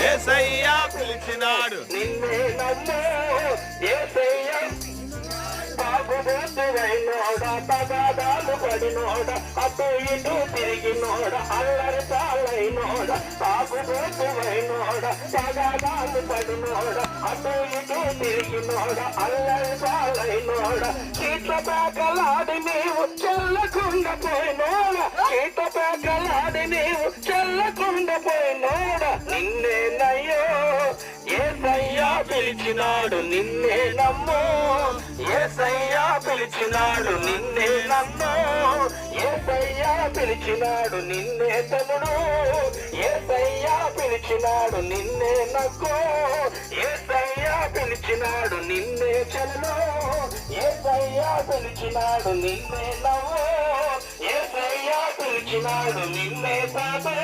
యేసయ్య పిలిచినాడు నిన్నే నమ్మో యేసయ్య తాగుబోతువైనోడ తగాదాలు పడినోడ అటు ఇటు తిరిగినోడ అల్లరి చాలైనోడ తాగుబోతువైనోడ తగాదాలు పడినోడ అటు ఇటు తిరిగినోడ అల్లరి చాలైనోడ చీట్ల పేకలాడి నీవు చెల్లకుండా పోయినోడ చీట్ల పేకలాడి నీవు చెల్లకుండా పోయినోడ నిన్నే నయ్యో యేసయ్యా పిలిచినాడు నిన్నే నమ్మో యేసయ్యా పిలిచినాడు నిన్నే నమ్మో యేసయ్యా పిలిచినాడు నిన్నే తమ్ముడు యేసయ్యా పిలిచినాడు నిన్నే నక్కో యేసయ్యా పిలిచినాడు నిన్నే చెల్లో యేసయ్యా పిలిచినాడు నిన్నే నవ్వో యేసయ్యా పిలిచినాడు నిన్నే తాతో